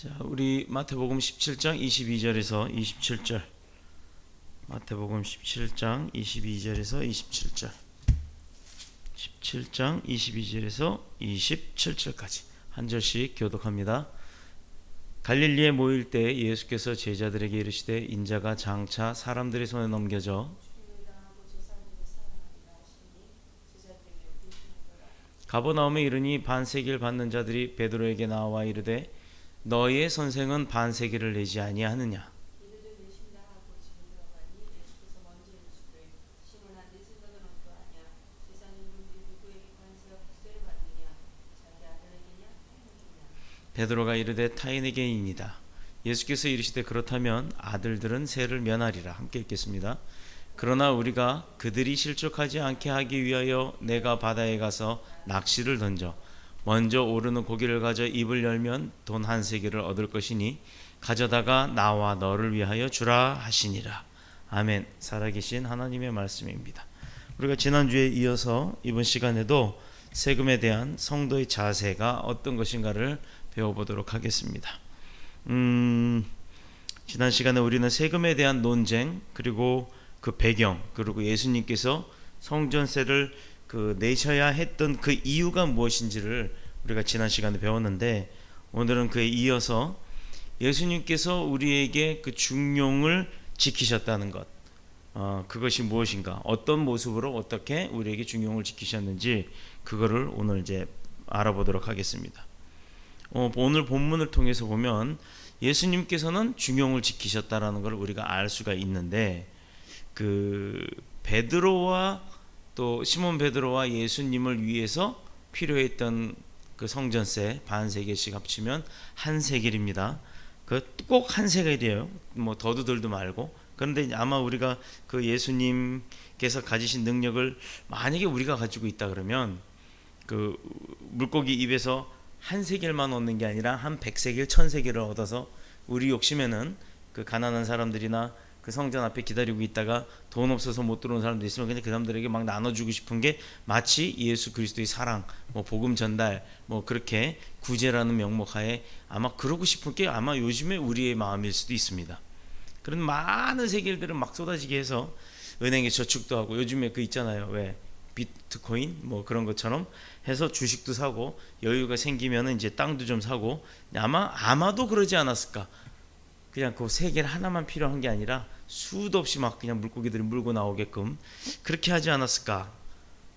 자, 우리 마태복음 17장 22절에서 27절. 마태복음 17장 22절에서 27절. 17장 22절에서 27절까지 한 절씩 교독합니다. 갈릴리에 모일 때 예수께서 제자들에게 이르시되 인자가 장차 사람들의 손에 넘겨져 가버나움에 이르니 반세기를 받는 자들이 베드로에게 나와 이르되 너희의 선생은 반세기를 내지 아니하느냐. 베드로가 이르되 타인에게이니이다. 예수께서 이르시되 그렇다면 아들들은 세를 면하리라. 함께 읽겠습니다. 그러나 우리가 그들이 실족하지 않게 하기 위하여 내가 바다에 가서 낚시를 던져 먼저 오르는 고기를 가져 입을 열면 돈 한 세기를 얻을 것이니 가져다가 나와 너를 위하여 주라 하시니라. 아멘. 살아계신 하나님의 말씀입니다. 우리가 지난주에 이어서 이번 시간에도 세금에 대한 성도의 자세가 어떤 것인가를 배워보도록 하겠습니다. 지난 시간에 우리는 세금에 대한 논쟁, 그리고 그 배경, 그리고 예수님께서 성전세를 내셔야 했던 그 이유가 무엇인지를 우리가 지난 시간에 배웠는데, 오늘은 그에 이어서 예수님께서 우리에게 그 중용을 지키셨다는 것, 그것이 무엇인가, 어떤 모습으로 어떻게 우리에게 중용을 지키셨는지 그거를 오늘 이제 알아보도록 하겠습니다. 오늘 본문을 통해서 보면 예수님께서는 중용을 지키셨다라는 걸 우리가 알 수가 있는데, 그 베드로와 또 시몬 베드로와 예수님을 위해서 필요했던 그 성전세 반세겔씩 합치면 한 세겔입니다. 그 꼭 한 세겔이에요. 뭐 더도 덜도 말고. 그런데 아마 우리가 그 예수님께서 가지신 능력을 만약에 우리가 가지고 있다 그러면 그 물고기 입에서 한 세겔만 얻는 게 아니라 한 100세겔, 1000세겔을 얻어서 우리 욕심에는 그 가난한 사람들이나 그 성전 앞에 기다리고 있다가 돈 없어서 못 들어오는 사람들 있으면 그냥 그 사람들에게 막 나눠주고 싶은 게 마치 예수 그리스도의 사랑, 뭐 복음 전달, 뭐 그렇게 구제라는 명목하에 아마 그러고 싶은 게 아마 요즘에 우리의 마음일 수도 있습니다. 그런 많은 세겔들을 막 쏟아지게 해서 은행에 저축도 하고, 요즘에 그 있잖아요, 왜 비트코인 뭐 그런 것처럼 해서 주식도 사고 여유가 생기면 이제 땅도 좀 사고, 아마도 그러지 않았을까. 그냥 그 세겔 하나만 필요한 게 아니라 수도 없이 막 그냥 물고기들이 물고 나오게끔 그렇게 하지 않았을까.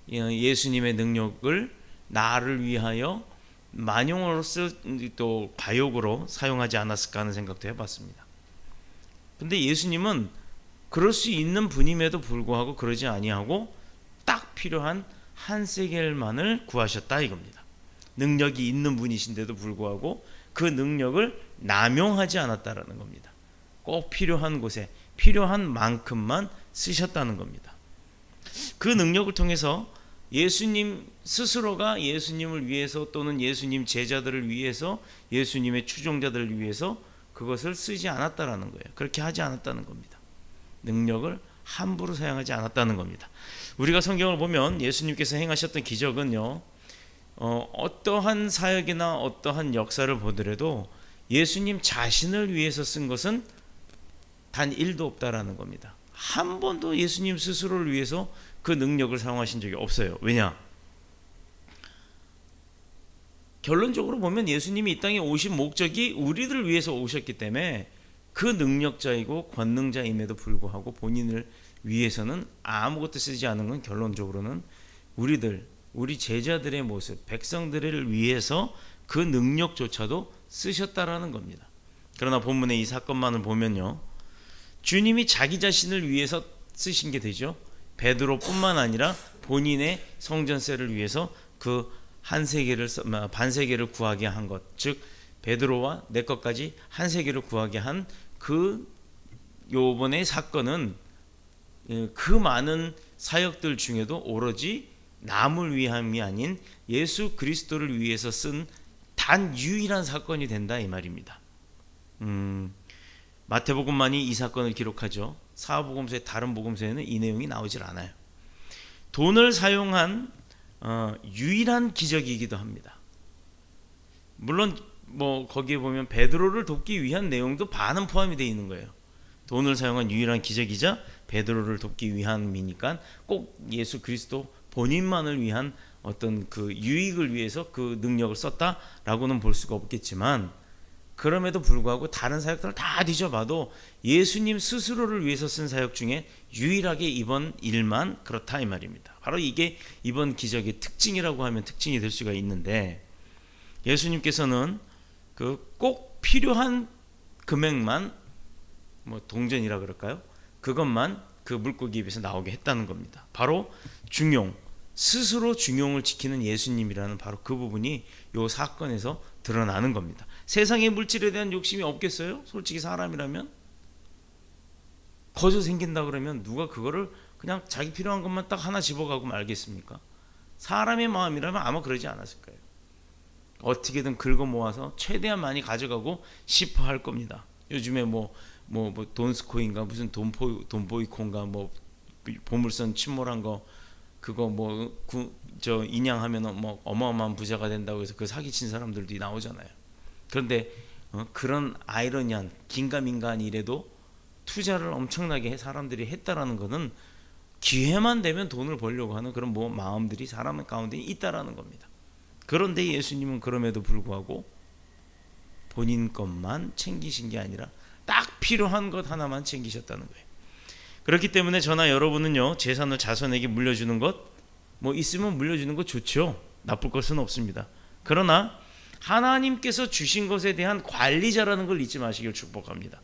예수님의 능력을 나를 위하여 만용으로서 또 과욕으로 사용하지 않았을까 하는 생각도 해봤습니다. 근데 예수님은 그럴 수 있는 분임에도 불구하고 그러지 아니하고 딱 필요한 한 세겔만을 구하셨다 이겁니다. 능력이 있는 분이신데도 불구하고 그 능력을 남용하지 않았다라는 겁니다. 꼭 필요한 곳에 필요한 만큼만 쓰셨다는 겁니다. 그 능력을 통해서 예수님 스스로가 예수님을 위해서 또는 예수님 제자들을 위해서 예수님의 추종자들을 위해서 그것을 쓰지 않았다라는 거예요. 그렇게 하지 않았다는 겁니다. 능력을 함부로 사용하지 않았다는 겁니다. 우리가 성경을 보면 예수님께서 행하셨던 기적은요, 어떠한 사역이나 어떠한 역사를 보더라도 예수님 자신을 위해서 쓴 것은 단 1도 없다라는 겁니다. 한 번도 예수님 스스로를 위해서 그 능력을 사용하신 적이 없어요. 왜냐? 결론적으로 보면 예수님이 이 땅에 오신 목적이 우리들을 위해서 오셨기 때문에 그 능력자이고 권능자임에도 불구하고 본인을 위해서는 아무것도 쓰지 않은 건 결론적으로는 우리 제자들의 모습, 백성들을 위해서 그 능력조차도 쓰셨다라는 겁니다. 그러나 본문의 이 사건만을 보면요, 주님이 자기 자신을 위해서 쓰신 게 되죠. 베드로뿐만 아니라 본인의 성전세를 위해서 그 한 세겔을 반세겔을 구하게 한 것, 즉 베드로와 내 것까지 한 세겔을 구하게 한 그 요번의 사건은 그 많은 사역들 중에도 오로지 남을 위함이 아닌 예수 그리스도를 위해서 쓴 단 유일한 사건이 된다 이 말입니다. 마태복음만이 이 사건을 기록하죠. 사복음서의 다른 복음서에는 이 내용이 나오질 않아요. 돈을 사용한 유일한 기적이기도 합니다. 물론 뭐 거기에 보면 베드로를 돕기 위한 내용도 반은 포함이 되어 있는 거예요. 돈을 사용한 유일한 기적이자 베드로를 돕기 위함이니까 꼭 예수 그리스도 본인만을 위한 어떤 그 유익을 위해서 그 능력을 썼다라고는 볼 수가 없겠지만, 그럼에도 불구하고 다른 사역들을 다 뒤져봐도 예수님 스스로를 위해서 쓴 사역 중에 유일하게 이번 일만 그렇다 이 말입니다. 바로 이게 이번 기적의 특징이라고 하면 특징이 될 수가 있는데, 예수님께서는 그 꼭 필요한 금액만, 뭐 동전이라 그럴까요? 그것만 그 물고기 입에서 나오게 했다는 겁니다. 바로 중용, 스스로 중용을 지키는 예수님이라는 바로 그 부분이 이 사건에서 드러나는 겁니다. 세상의 물질에 대한 욕심이 없겠어요? 솔직히 사람이라면 거저 생긴다 그러면 누가 그거를 그냥 자기 필요한 것만 딱 하나 집어가고 말겠습니까? 사람의 마음이라면 아마 그러지 않았을 거예요. 어떻게든 긁어 모아서 최대한 많이 가져가고 싶어 할 겁니다. 요즘에 뭐 돈스코인가 무슨 돈보이콘가 뭐 보물선 침몰한 거 그거 뭐 저 인양하면 뭐 어마어마한 부자가 된다고 해서 그 사기친 사람들도 나오잖아요. 그런데 그런 아이러니한 긴가민가한 일에도 투자를 엄청나게 사람들이 했다라는 것은 기회만 되면 돈을 벌려고 하는 그런 뭐 마음들이 사람 가운데 있다라는 겁니다. 그런데 예수님은 그럼에도 불구하고 본인 것만 챙기신 게 아니라 딱 필요한 것 하나만 챙기셨다는 거예요. 그렇기 때문에 저나 여러분은요, 재산을 자손에게 물려주는 것 뭐 있으면 물려주는 것 좋죠. 나쁠 것은 없습니다. 그러나 하나님께서 주신 것에 대한 관리자라는 걸 잊지 마시길 축복합니다.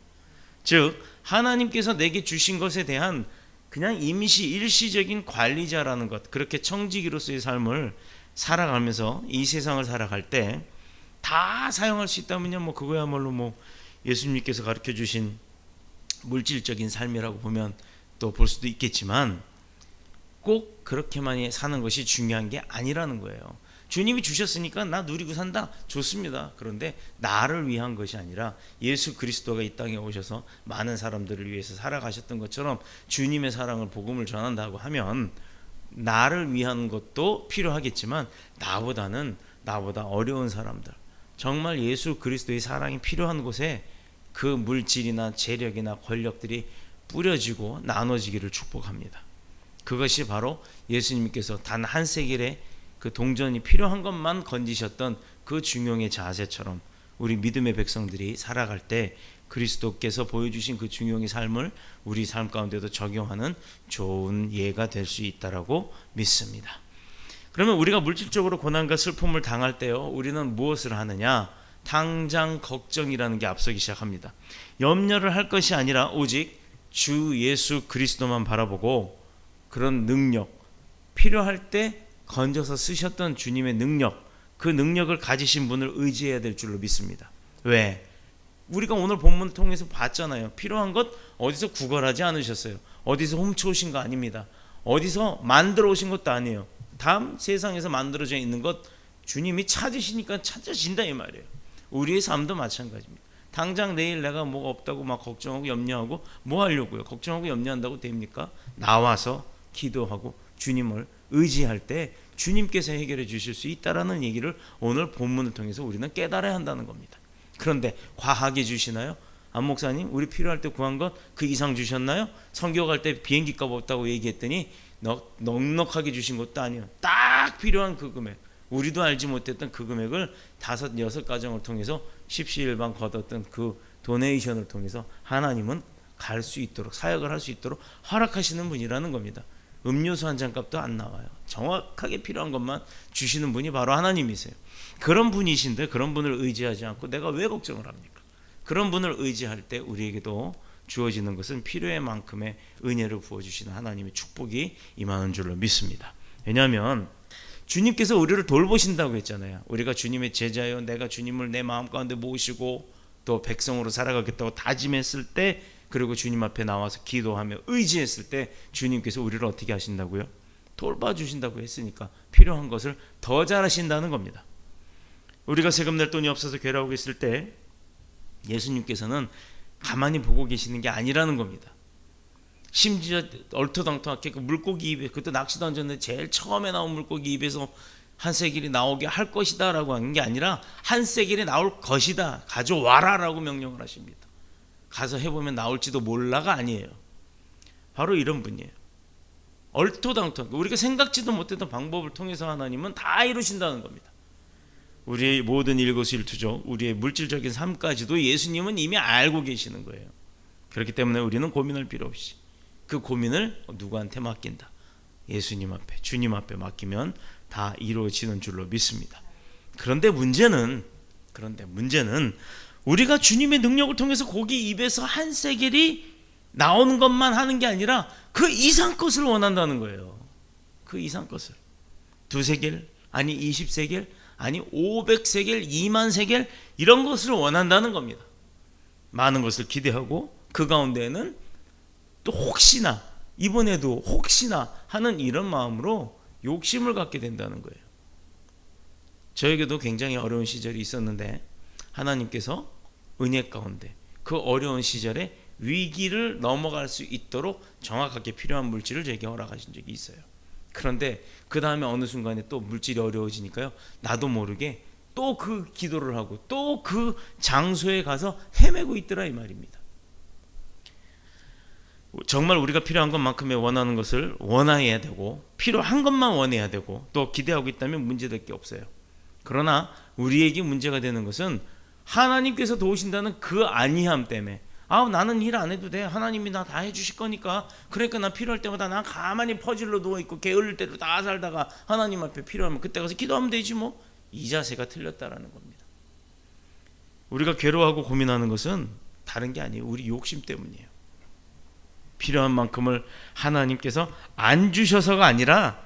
즉 하나님께서 내게 주신 것에 대한 그냥 일시적인 관리자라는 것, 그렇게 청지기로서의 삶을 살아가면서 이 세상을 살아갈 때 다 사용할 수 있다면요, 뭐 그거야말로 뭐 예수님께서 가르쳐 주신 물질적인 삶이라고 보면 또 볼 수도 있겠지만, 꼭 그렇게만 사는 것이 중요한 게 아니라는 거예요. 주님이 주셨으니까 나 누리고 산다, 좋습니다. 그런데 나를 위한 것이 아니라 예수 그리스도가 이 땅에 오셔서 많은 사람들을 위해서 살아가셨던 것처럼 주님의 사랑을, 복음을 전한다고 하면 나를 위한 것도 필요하겠지만 나보다 어려운 사람들, 정말 예수 그리스도의 사랑이 필요한 곳에 그 물질이나 재력이나 권력들이 뿌려지고 나눠지기를 축복합니다. 그것이 바로 예수님께서 단 한 세겔의 그 동전이 필요한 것만 건지셨던 그 중용의 자세처럼 우리 믿음의 백성들이 살아갈 때 그리스도께서 보여주신 그 중용의 삶을 우리 삶 가운데도 적용하는 좋은 예가 될 수 있다라고 믿습니다. 그러면 우리가 물질적으로 고난과 슬픔을 당할 때요, 우리는 무엇을 하느냐? 당장 걱정이라는 게 앞서기 시작합니다. 염려를 할 것이 아니라 오직 주 예수 그리스도만 바라보고 그런 능력, 필요할 때 건져서 쓰셨던 주님의 능력, 그 능력을 가지신 분을 의지해야 될 줄로 믿습니다. 왜? 우리가 오늘 본문을 통해서 봤잖아요. 필요한 것 어디서 구걸하지 않으셨어요. 어디서 훔쳐오신 거 아닙니다. 어디서 만들어 오신 것도 아니에요. 다음 세상에서 만들어져 있는 것 주님이 찾으시니까 찾아진다 이 말이에요. 우리의 삶도 마찬가지입니다. 당장 내일 내가 뭐가 없다고 막 걱정하고 염려하고 뭐 하려고요? 걱정하고 염려한다고 됩니까? 나와서 기도하고 주님을 의지할 때 주님께서 해결해 주실 수 있다라는 얘기를 오늘 본문을 통해서 우리는 깨달아야 한다는 겁니다. 그런데 과하게 주시나요? 안 목사님, 우리 필요할 때 구한 것 그 이상 주셨나요? 선교 갈 때 비행기 값 없다고 얘기했더니 넉넉하게 주신 것도 아니에요. 딱 필요한 그 금액, 우리도 알지 못했던 그 금액을 5, 6가정을 통해서 십시일반 거뒀던 그 도네이션을 통해서 하나님은 갈 수 있도록, 사역을 할 수 있도록 허락하시는 분이라는 겁니다. 음료수 한 잔 값도 안 나와요. 정확하게 필요한 것만 주시는 분이 바로 하나님이세요. 그런 분이신데 그런 분을 의지하지 않고 내가 왜 걱정을 합니까? 그런 분을 의지할 때 우리에게도 주어지는 것은 필요의 만큼의 은혜를 부어주시는 하나님의 축복이 임하는 줄로 믿습니다. 왜냐하면 주님께서 우리를 돌보신다고 했잖아요. 우리가 주님의 제자요, 내가 주님을 내 마음 가운데 모시고 또 백성으로 살아가겠다고 다짐했을 때, 그리고 주님 앞에 나와서 기도하며 의지했을 때 주님께서 우리를 어떻게 하신다고요? 돌봐주신다고 했으니까 필요한 것을 더 잘하신다는 겁니다. 우리가 세금 낼 돈이 없어서 괴로워하고 있을 때 예수님께서는 가만히 보고 계시는 게 아니라는 겁니다. 심지어 얼토당토하게 그 물고기 입에, 그것도 낚시 던졌는데 제일 처음에 나온 물고기 입에서 한 세겔이 나오게 할 것이다 라고 하는 게 아니라 한 세겔이 나올 것이다, 가져와라 라고 명령을 하십니다. 가서 해보면 나올지도 몰라가 아니에요. 바로 이런 분이에요. 얼토당토 우리가 생각지도 못했던 방법을 통해서 하나님은 다 이루신다는 겁니다. 우리의 모든 일거수일투족, 우리의 물질적인 삶까지도 예수님은 이미 알고 계시는 거예요. 그렇기 때문에 우리는 고민할 필요 없이 그 고민을 누구한테 맡긴다? 예수님 앞에, 주님 앞에 맡기면 다 이루어지는 줄로 믿습니다. 그런데 문제는 우리가 주님의 능력을 통해서 고기 입에서 한 세겔이 나오는 것만 하는 게 아니라 그 이상 것을 원한다는 거예요. 그 이상 것을. 2세겔, 아니 20세겔, 아니 500세겔, 2만 세겔 이런 것을 원한다는 겁니다. 많은 것을 기대하고 그 가운데는 또 혹시나, 이번에도 혹시나 하는 이런 마음으로 욕심을 갖게 된다는 거예요. 저에게도 굉장히 어려운 시절이 있었는데 하나님께서 은혜 가운데 그 어려운 시절에 위기를 넘어갈 수 있도록 정확하게 필요한 물질을 제게 허락하신 적이 있어요. 그런데 그 다음에 어느 순간에 또 물질이 어려워지니까요, 나도 모르게 또 그 기도를 하고 또 그 장소에 가서 헤매고 있더라 이 말입니다. 정말 우리가 필요한 것만큼의 원하는 것을 원해야 되고 필요한 것만 원해야 되고 또 기대하고 있다면 문제될 게 없어요. 그러나 우리에게 문제가 되는 것은 하나님께서 도우신다는 그 아니함 때문에 나는 일 안 해도 돼, 하나님이 나 다 해주실 거니까, 그러니까 나 필요할 때마다 난 가만히 퍼질러 누워있고 게을릴 대로 다 살다가 하나님 앞에 필요하면 그때 가서 기도하면 되지 뭐, 이 자세가 틀렸다라는 겁니다. 우리가 괴로워하고 고민하는 것은 다른 게 아니에요. 우리 욕심 때문이에요. 필요한 만큼을 하나님께서 안 주셔서가 아니라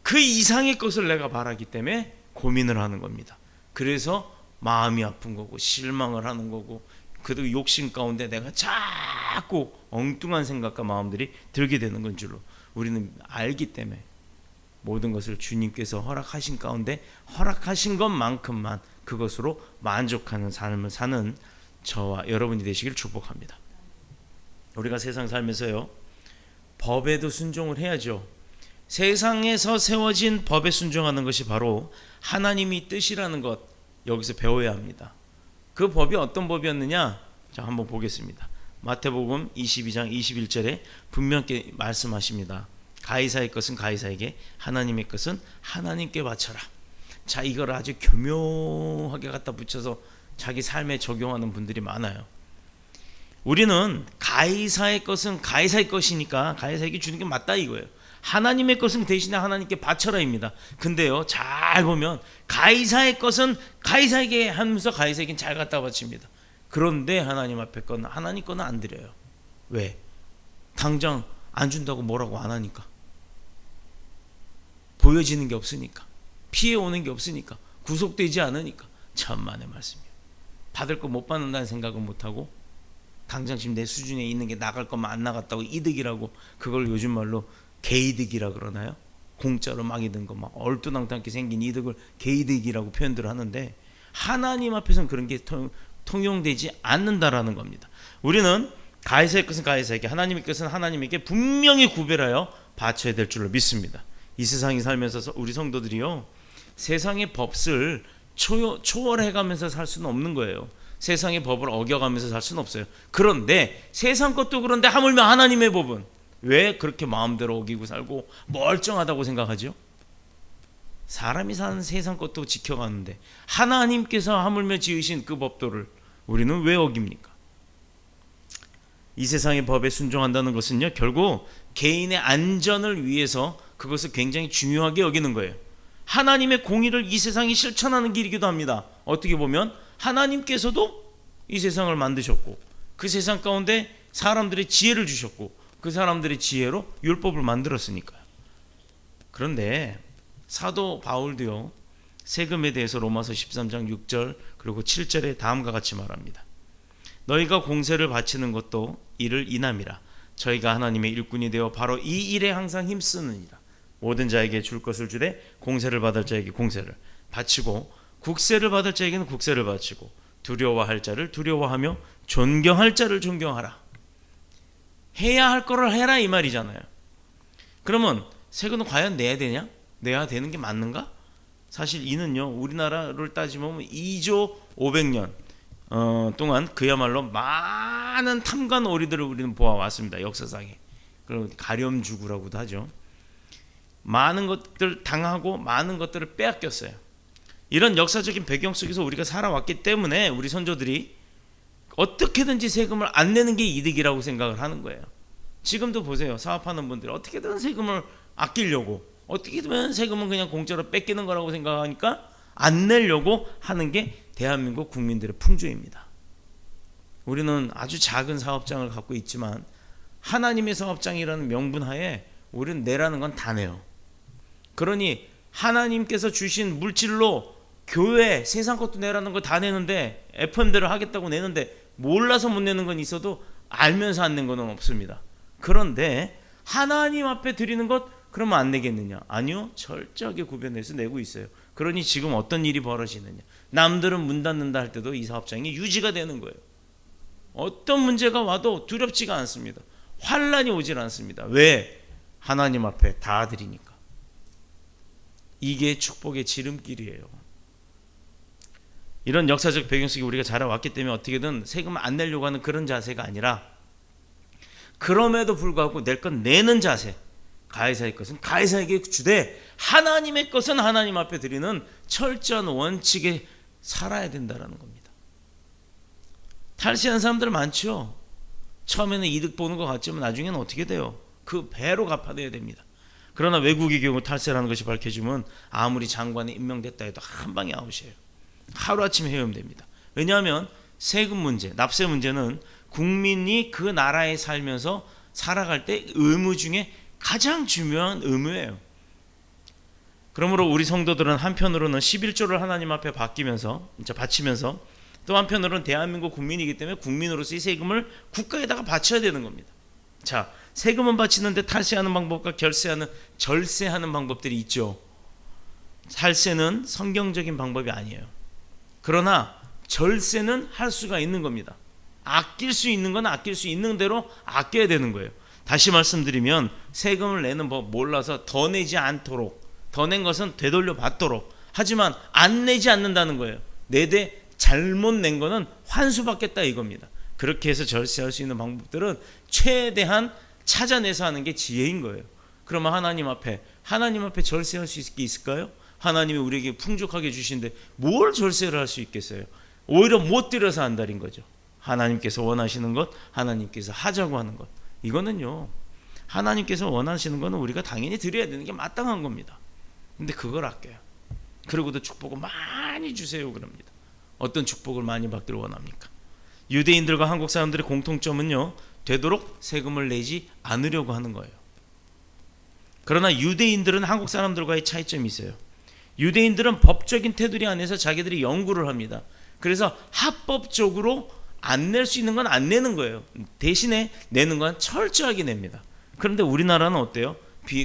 그 이상의 것을 내가 바라기 때문에 고민을 하는 겁니다. 그래서 마음이 아픈 거고 실망을 하는 거고 그 욕심 가운데 내가 자꾸 엉뚱한 생각과 마음들이 들게 되는 건 줄로 우리는 알기 때문에 모든 것을 주님께서 허락하신 가운데 허락하신 것만큼만 그것으로 만족하는 삶을 사는 저와 여러분이 되시길 축복합니다. 우리가 세상 살면서요, 법에도 순종을 해야죠. 세상에서 세워진 법에 순종하는 것이 바로 하나님의 뜻이라는 것, 여기서 배워야 합니다. 그 법이 어떤 법이었느냐? 자, 한번 보겠습니다. 마태복음 22장 21절에 분명히 말씀하십니다. 가이사의 것은 가이사에게, 하나님의 것은 하나님께 바쳐라. 자, 이걸 아주 교묘하게 갖다 붙여서 자기 삶에 적용하는 분들이 많아요. 우리는 가이사의 것은 가이사의 것이니까 가이사에게 주는 게 맞다 이거예요. 하나님의 것은 대신에 하나님께 바쳐라입니다. 근데요, 잘 보면 가이사의 것은 가이사에게 하면서 가이사에게는 잘 갖다 바칩니다. 그런데 하나님 앞에 건 하나님 거는 안 드려요. 왜? 당장 안 준다고 뭐라고 안 하니까. 보여지는 게 없으니까. 피해 오는 게 없으니까. 구속되지 않으니까. 천만의 말씀이에요. 받을 거 못 받는다는 생각은 못하고 당장 지금 내 수준에 있는 게 나갈 것만 안 나갔다고 이득이라고, 그걸 요즘 말로 개이득이라 그러나요? 공짜로 막 있는 거 막 얼토당토하게 생긴 이득을 개이득이라고 표현들을 하는데 하나님 앞에서는 그런 게 통용되지 않는다라는 겁니다. 우리는 가이사의 것은 가이사에게, 하나님의 것은 하나님에게 분명히 구별하여 바쳐야 될 줄로 믿습니다. 이 세상에 살면서 우리 성도들이요, 세상의 법을 초월해가면서 살 수는 없는 거예요. 세상의 법을 어겨가면서 살 수는 없어요. 그런데 세상 것도 그런데 하물며 하나님의 법은 왜 그렇게 마음대로 어기고 살고 멀쩡하다고 생각하죠? 사람이 사는 세상 것도 지켜가는데 하나님께서 하물며 지으신 그 법도를 우리는 왜 어깁니까? 이 세상의 법에 순종한다는 것은요, 결국 개인의 안전을 위해서 그것을 굉장히 중요하게 여기는 거예요. 하나님의 공의를 이 세상이 실천하는 길이기도 합니다. 어떻게 보면 하나님께서도 이 세상을 만드셨고 그 세상 가운데 사람들의 지혜를 주셨고 그 사람들의 지혜로 율법을 만들었으니까요. 그런데 사도 바울도요, 세금에 대해서 로마서 13장 6절 그리고 7절에 다음과 같이 말합니다. 너희가 공세를 바치는 것도 이를 인함이라. 저희가 하나님의 일꾼이 되어 바로 이 일에 항상 힘쓰느니라. 모든 자에게 줄 것을 주되 공세를 받을 자에게 공세를 바치고 국세를 받을 자에게는 국세를 바치고 두려워할 자를 두려워하며 존경할 자를 존경하라. 해야 할 거를 해라 이 말이잖아요. 그러면 세금은 과연 내야 되냐? 내야 되는 게 맞는가? 사실 이는요, 우리나라를 따지면 2조 500년 동안 그야말로 많은 탐관 오리들을 우리는 보아왔습니다. 역사상에. 그럼 가렴주구라고도 하죠. 많은 것들 당하고 많은 것들을 빼앗겼어요. 이런 역사적인 배경 속에서 우리가 살아왔기 때문에 우리 선조들이 어떻게든지 세금을 안 내는 게 이득이라고 생각을 하는 거예요. 지금도 보세요. 사업하는 분들이 어떻게든 세금을 아끼려고, 어떻게든 세금은 그냥 공짜로 뺏기는 거라고 생각하니까 안 내려고 하는 게 대한민국 국민들의 풍조입니다. 우리는 아주 작은 사업장을 갖고 있지만 하나님의 사업장이라는 명분 하에 우리는 내라는 건 다 내요. 그러니 하나님께서 주신 물질로 교회 세상 것도 내라는 거 다 내는데, FM대로 하겠다고 내는데 몰라서 못 내는 건 있어도 알면서 안 낸 거는 없습니다. 그런데 하나님 앞에 드리는 것, 그러면 안 내겠느냐? 아니요, 철저하게 구별해서 내고 있어요. 그러니 지금 어떤 일이 벌어지느냐? 남들은 문 닫는다 할 때도 이 사업장이 유지가 되는 거예요. 어떤 문제가 와도 두렵지가 않습니다. 환란이 오질 않습니다. 왜? 하나님 앞에 다 드리니까. 이게 축복의 지름길이에요. 이런 역사적 배경 속에 우리가 자라왔기 때문에 어떻게든 세금을 안 내려고 하는 그런 자세가 아니라, 그럼에도 불구하고 낼 건 내는 자세, 가해사의 것은 가해사에게 주되 하나님의 것은 하나님 앞에 드리는 철저한 원칙에 살아야 된다는 겁니다. 탈세한 사람들 많죠. 처음에는 이득 보는 것 같지만 나중에는 어떻게 돼요? 그 배로 갚아내야 됩니다. 그러나 외국의 경우 탈세라는 것이 밝혀지면 아무리 장관에 임명됐다 해도 한 방에 아웃이에요. 하루아침에 헤엄됩니다. 왜냐하면 세금 문제, 납세 문제는 국민이 그 나라에 살면서 살아갈 때 의무 중에 가장 중요한 의무예요. 그러므로 우리 성도들은 한편으로는 11조를 하나님 앞에 바치면서 또 한편으로는 대한민국 국민이기 때문에 국민으로서 이 세금을 국가에다가 바쳐야 되는 겁니다. 자, 세금은 바치는데 탈세하는 방법과 절세하는 방법들이 있죠. 탈세는 성경적인 방법이 아니에요. 그러나 절세는 할 수가 있는 겁니다. 아낄 수 있는 건 아낄 수 있는 대로 아껴야 되는 거예요. 다시 말씀드리면 세금을 내는 법 몰라서 더 내지 않도록, 더 낸 것은 되돌려 받도록, 하지만 안 내지 않는다는 거예요. 내대 잘못 낸 거는 환수받겠다 이겁니다. 그렇게 해서 절세할 수 있는 방법들은 최대한 찾아내서 하는 게 지혜인 거예요. 그러면 하나님 앞에 절세할 수 있을까요? 하나님이 우리에게 풍족하게 주신데 뭘 절세를 할 수 있겠어요? 오히려 못 드려서 안달인 거죠. 하나님께서 원하시는 것, 하나님께서 하자고 하는 것, 이거는요, 하나님께서 원하시는 거는 우리가 당연히 드려야 되는 게 마땅한 겁니다. 근데 그걸 아껴요. 그러고도 축복을 많이 주세요 그럽니다. 어떤 축복을 많이 받기를 원합니까? 유대인들과 한국 사람들의 공통점은요, 되도록 세금을 내지 않으려고 하는 거예요. 그러나 유대인들은 한국 사람들과의 차이점이 있어요. 유대인들은 법적인 테두리 안에서 자기들이 연구를 합니다. 그래서 합법적으로 안 낼 수 있는 건 안 내는 거예요. 대신에 내는 건 철저하게 냅니다. 그런데 우리나라는 어때요?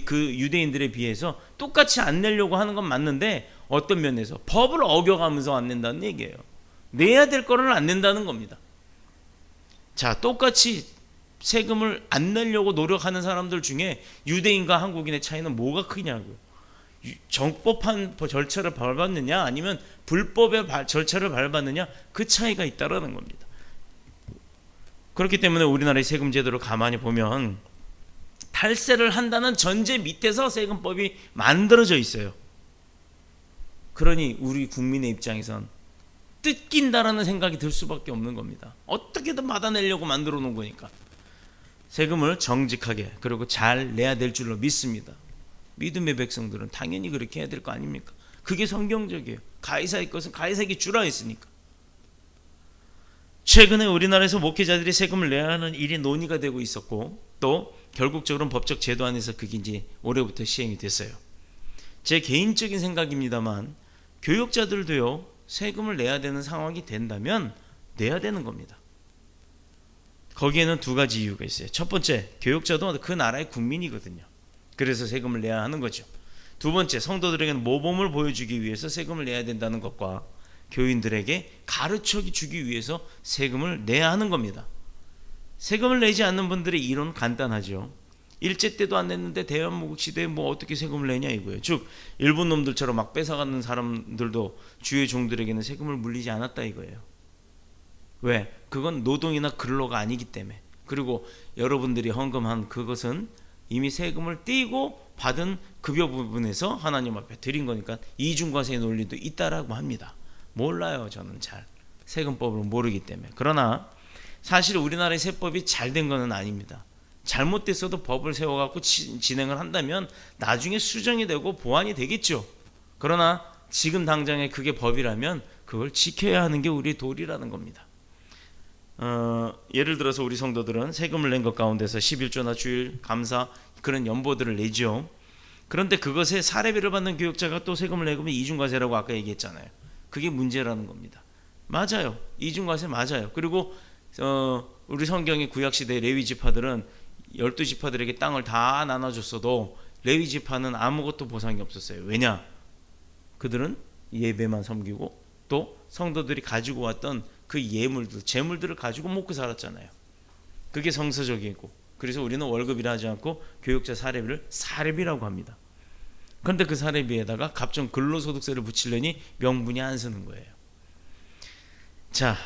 그 유대인들에 비해서 똑같이 안 내려고 하는 건 맞는데 어떤 면에서 법을 어겨가면서 안 낸다는 얘기예요. 내야 될 거를 안 낸다는 겁니다. 자, 똑같이 세금을 안 내려고 노력하는 사람들 중에 유대인과 한국인의 차이는 뭐가 크냐고요. 정법한 절차를 밟았느냐 아니면 불법의 절차를 밟았느냐, 그 차이가 있다라는 겁니다. 그렇기 때문에 우리나라의 세금 제도를 가만히 보면 탈세를 한다는 전제 밑에서 세금법이 만들어져 있어요. 그러니 우리 국민의 입장에선 뜯긴다라는 생각이 들 수밖에 없는 겁니다. 어떻게든 받아내려고 만들어 놓은 거니까. 세금을 정직하게 그리고 잘 내야 될 줄로 믿습니다. 믿음의 백성들은 당연히 그렇게 해야 될 거 아닙니까? 그게 성경적이에요. 가이사의 것은 가이사에게 주라 했으니까. 최근에 우리나라에서 목회자들이 세금을 내야 하는 일이 논의가 되고 있었고, 또 결국적으로는 법적 제도 안에서 그게 이제 올해부터 시행이 됐어요. 제 개인적인 생각입니다만 교육자들도요, 세금을 내야 되는 상황이 된다면 내야 되는 겁니다. 거기에는 두 가지 이유가 있어요. 첫 번째, 교육자도 그 나라의 국민이거든요. 그래서 세금을 내야 하는 거죠. 두 번째, 성도들에게는 모범을 보여주기 위해서 세금을 내야 된다는 것과 교인들에게 가르쳐 주기 위해서 세금을 내야 하는 겁니다. 세금을 내지 않는 분들의 이론은 간단하죠. 일제 때도 안 냈는데 대한민국 시대에 뭐 어떻게 세금을 내냐 이거예요. 즉 일본 놈들처럼 막 뺏어가는 사람들도 주의 종들에게는 세금을 물리지 않았다 이거예요. 왜? 그건 노동이나 근로가 아니기 때문에. 그리고 여러분들이 헌금한 그것은 이미 세금을 떼고 받은 급여 부분에서 하나님 앞에 드린 거니까 이중과세 논리도 있다라고 합니다. 몰라요. 저는 잘 세금법을 모르기 때문에. 그러나 사실 우리나라의 세법이 잘 된 것은 아닙니다. 잘못됐어도 법을 세워갖고 진행을 한다면 나중에 수정이 되고 보완이 되겠죠. 그러나 지금 당장에 그게 법이라면 그걸 지켜야 하는 게 우리의 도리라는 겁니다. 예를 들어서 우리 성도들은 세금을 낸 것 가운데서 11조나 주일, 감사 그런 연보들을 내죠. 그런데 그것에 사례비를 받는 교역자가 또 세금을 내면 이중과세라고 아까 얘기했잖아요. 그게 문제라는 겁니다. 맞아요. 이중과세 맞아요. 그리고 우리 성경의 구약시대 레위 지파들은 12지파들에게 땅을 다 나눠줬어도 레위 지파는 아무것도 보상이 없었어요. 왜냐? 그들은 예배만 섬기고 또 성도들이 가지고 왔던 그 예물들, 재물들을 가지고 먹고 살았잖아요. 그게 성서적이고, 그래서 우리는 월급이라 하지 않고 교역자 사례비를 사례비라고 합니다. 그런데 그 사례비에다가 갑정 근로소득세를 붙이려니 명분이 안 서는 거예요. 자,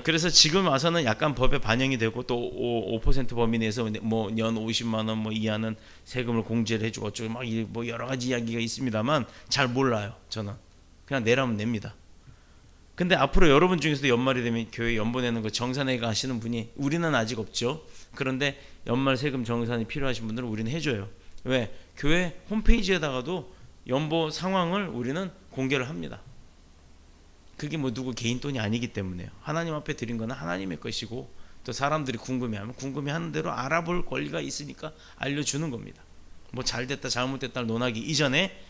그래서 지금 와서는 약간 법에 반영이 되고 또 5% 범위 내에서 뭐 연 50만 원 뭐 이하는 세금을 공제를 해주고 어쩌고 막 뭐 여러 가지 이야기가 있습니다만 잘 몰라요. 저는 그냥 내라면 냅니다. 근데 앞으로 여러분 중에서도 연말이 되면 교회 연보 내는 거 정산회가 하시는 분이 우리는 아직 없죠. 그런데 연말 세금 정산이 필요하신 분들은 우리는 해줘요. 왜? 교회 홈페이지에다가도 연보 상황을 우리는 공개를 합니다. 그게 뭐 누구 개인 돈이 아니기 때문에요. 하나님 앞에 드린 거는 하나님의 것이고 또 사람들이 궁금해하면 궁금해하는 대로 알아볼 권리가 있으니까 알려주는 겁니다. 뭐 잘됐다 잘못됐다를 논하기 이전에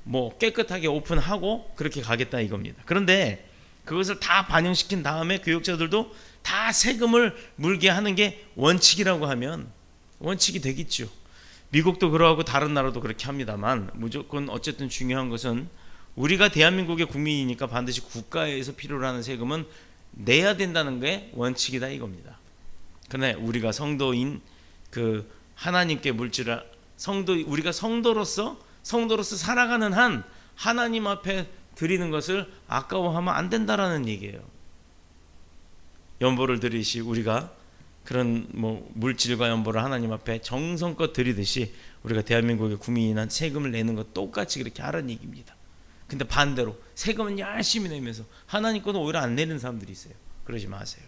뭐 깨끗하게 오픈하고 그렇게 가겠다 이겁니다. 그런데 그것을 다 반영시킨 다음에 교육자들도 다 세금을 물게 하는 게 원칙이라고 하면 원칙이 되겠죠. 미국도 그러하고 다른 나라도 그렇게 합니다만 무조건 어쨌든 중요한 것은 우리가 대한민국의 국민이니까 반드시 국가에서 필요로 하는 세금은 내야 된다는 게 원칙이다 이겁니다. 그런데 우리가 성도인 그 하나님께 물질을 우리가 성도로서 살아가는 한 하나님 앞에 드리는 것을 아까워하면 안 된다라는 얘기예요. 연보를 드리시 우리가 그런 뭐 물질과 연보를 하나님 앞에 정성껏 드리듯이 우리가 대한민국의 국민이나 세금을 내는 것 똑같이 그렇게 하라는 얘기입니다. 근데 반대로 세금은 열심히 내면서 하나님 거는 오히려 안 내는 사람들이 있어요. 그러지 마세요.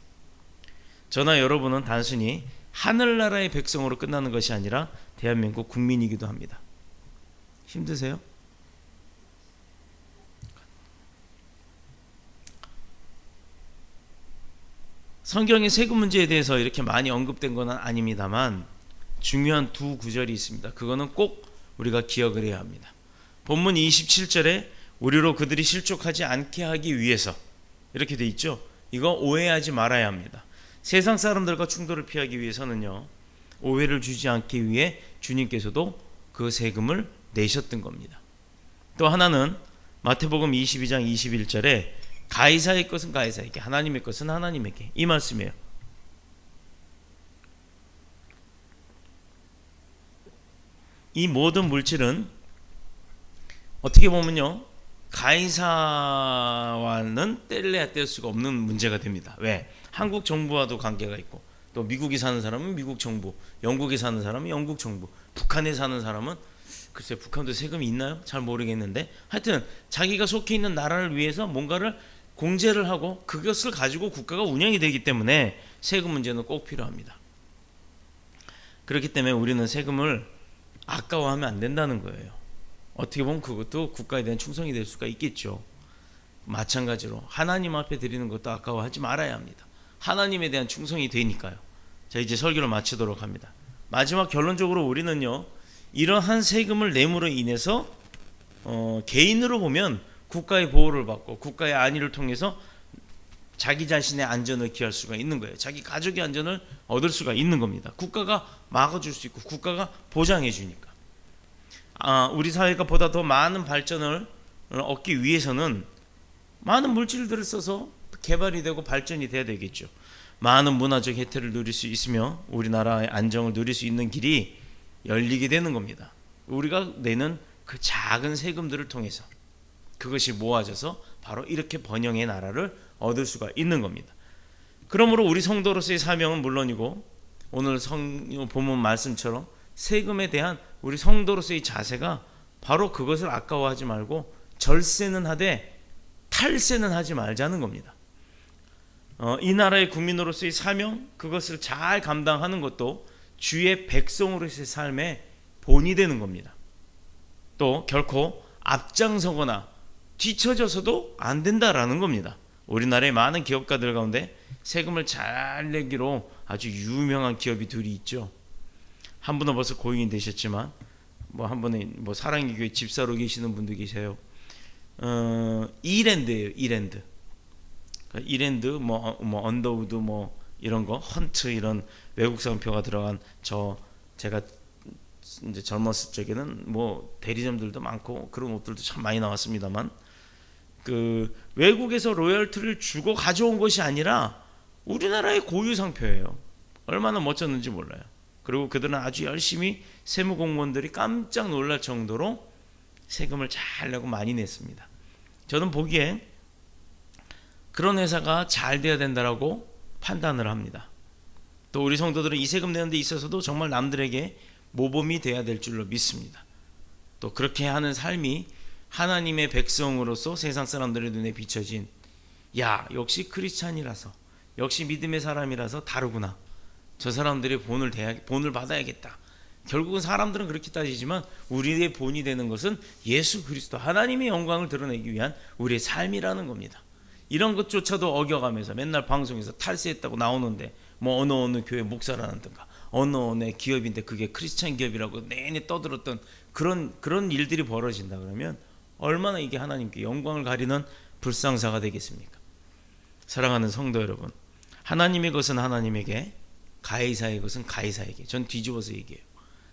저나 여러분은 단순히 하늘나라의 백성으로 끝나는 것이 아니라 대한민국 국민이기도 합니다. 힘드세요? 성경의 세금 문제에 대해서 이렇게 많이 언급된 건 아닙니다만 중요한 두 구절이 있습니다. 그거는 꼭 우리가 기억을 해야 합니다. 본문 27절에 우리로 그들이 실족하지 않게 하기 위해서 이렇게 돼 있죠. 이거 오해하지 말아야 합니다. 세상 사람들과 충돌을 피하기 위해서는요, 오해를 주지 않기 위해 주님께서도 그 세금을 내셨던 겁니다. 또 하나는 마태복음 22장 21절에 가이사의 것은 가이사에게, 하나님의 것은 하나님에게, 이 말씀이에요. 이 모든 물질은 어떻게 보면요, 가이사와는 뗄래야 뗄 수가 없는 문제가 됩니다. 왜? 한국 정부와도 관계가 있고, 또 미국에 사는 사람은 미국 정부, 영국에 사는 사람은 영국 정부, 북한에 사는 사람은 글쎄 북한도 세금이 있나요? 잘 모르겠는데 하여튼 자기가 속해 있는 나라를 위해서 뭔가를 공제를 하고 그것을 가지고 국가가 운영이 되기 때문에 세금 문제는 꼭 필요합니다. 그렇기 때문에 우리는 세금을 아까워하면 안 된다는 거예요. 어떻게 보면 그것도 국가에 대한 충성이 될 수가 있겠죠. 마찬가지로 하나님 앞에 드리는 것도 아까워하지 말아야 합니다. 하나님에 대한 충성이 되니까요. 자, 이제 설교를 마치도록 합니다. 마지막 결론적으로 우리는요, 이러한 세금을 내므로 인해서 개인으로 보면 국가의 보호를 받고 국가의 안위를 통해서 자기 자신의 안전을 기할 수가 있는 거예요. 자기 가족의 안전을 얻을 수가 있는 겁니다. 국가가 막아줄 수 있고 국가가 보장해 주니까. 우리 사회가 보다 더 많은 발전을 얻기 위해서는 많은 물질들을 써서 개발이 되고 발전이 돼야 되겠죠. 많은 문화적 혜택을 누릴 수 있으며 우리나라의 안정을 누릴 수 있는 길이 열리게 되는 겁니다. 우리가 내는 그 작은 세금들을 통해서 그것이 모아져서 바로 이렇게 번영의 나라를 얻을 수가 있는 겁니다. 그러므로 우리 성도로서의 사명은 물론이고 오늘 본문 말씀처럼 세금에 대한 우리 성도로서의 자세가 바로 그것을 아까워하지 말고 절세는 하되 탈세는 하지 말자는 겁니다. 이 나라의 국민으로서의 사명, 그것을 잘 감당하는 것도 주의 백성으로서의 삶의 본이 되는 겁니다. 또 결코 앞장서거나 뒤처져서도 안 된다라는 겁니다. 우리나라의 많은 기업가들 가운데 세금을 잘 내기로 아주 유명한 기업이 둘이 있죠. 한 분은 벌써 고인이 되셨지만 한 분은 사랑의 교회 집사로 계시는 분도 계세요. 이랜드예요. 이랜드 언더우드 이런 거 헌트 이런 외국 상표가 들어간 제가 이제 젊었을 적에는 대리점들도 많고 그런 옷들도 참 많이 나왔습니다만 그 외국에서 로열티를 주고 가져온 것이 아니라 우리나라의 고유 상표예요. 얼마나 멋졌는지 몰라요. 그리고 그들은 아주 열심히 세무 공무원들이 깜짝 놀랄 정도로 세금을 잘 내고 많이 냈습니다. 저는 보기에 그런 회사가 잘 돼야 된다라고 판단을 합니다. 또 우리 성도들은 이 세금 내는 데 있어서도 정말 남들에게 모범이 돼야 될 줄로 믿습니다. 또 그렇게 하는 삶이 하나님의 백성으로서 세상 사람들의 눈에 비춰진 역시 크리스찬이라서 역시 믿음의 사람이라서 다르구나. 저 사람들의 본을 받아야겠다. 결국은 사람들은 그렇게 따지지만 우리의 본이 되는 것은 예수 그리스도 하나님의 영광을 드러내기 위한 우리의 삶이라는 겁니다. 이런 것조차도 어겨가면서 맨날 방송에서 탈세했다고 나오는데 어느 교회 목사라든가 어느 기업인데 그게 크리스찬 기업이라고 내내 떠들었던 그런 일들이 벌어진다 그러면 얼마나 이게 하나님께 영광을 가리는 불상사가 되겠습니까? 사랑하는 성도 여러분, 하나님의 것은 하나님에게, 가이사의 것은 가이사에게. 전 뒤집어서 얘기해요.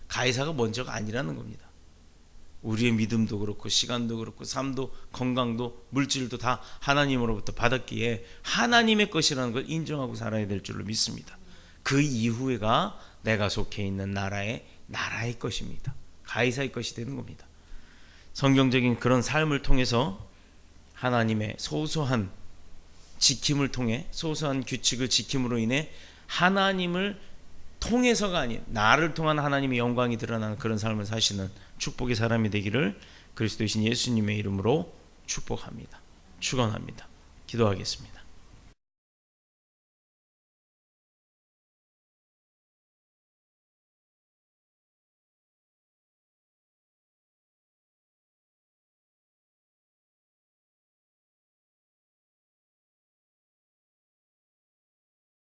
가이사가 먼저가 아니라는 겁니다. 우리의 믿음도 그렇고 시간도 그렇고 삶도 건강도 물질도 다 하나님으로부터 받았기에 하나님의 것이라는 걸 인정하고 살아야 될 줄로 믿습니다. 그 이후에가 내가 속해 있는 나라의 것입니다. 가이사의 것이 되는 겁니다. 성경적인 그런 삶을 통해서 하나님의 소소한 지킴을 통해 소소한 규칙을 지킴으로 인해 하나님을 통해서가 아닌 나를 통한 하나님의 영광이 드러나는 그런 삶을 사시는 축복의 사람이 되기를 그리스도이신 예수님의 이름으로 축복합니다. 축원합니다. 기도하겠습니다.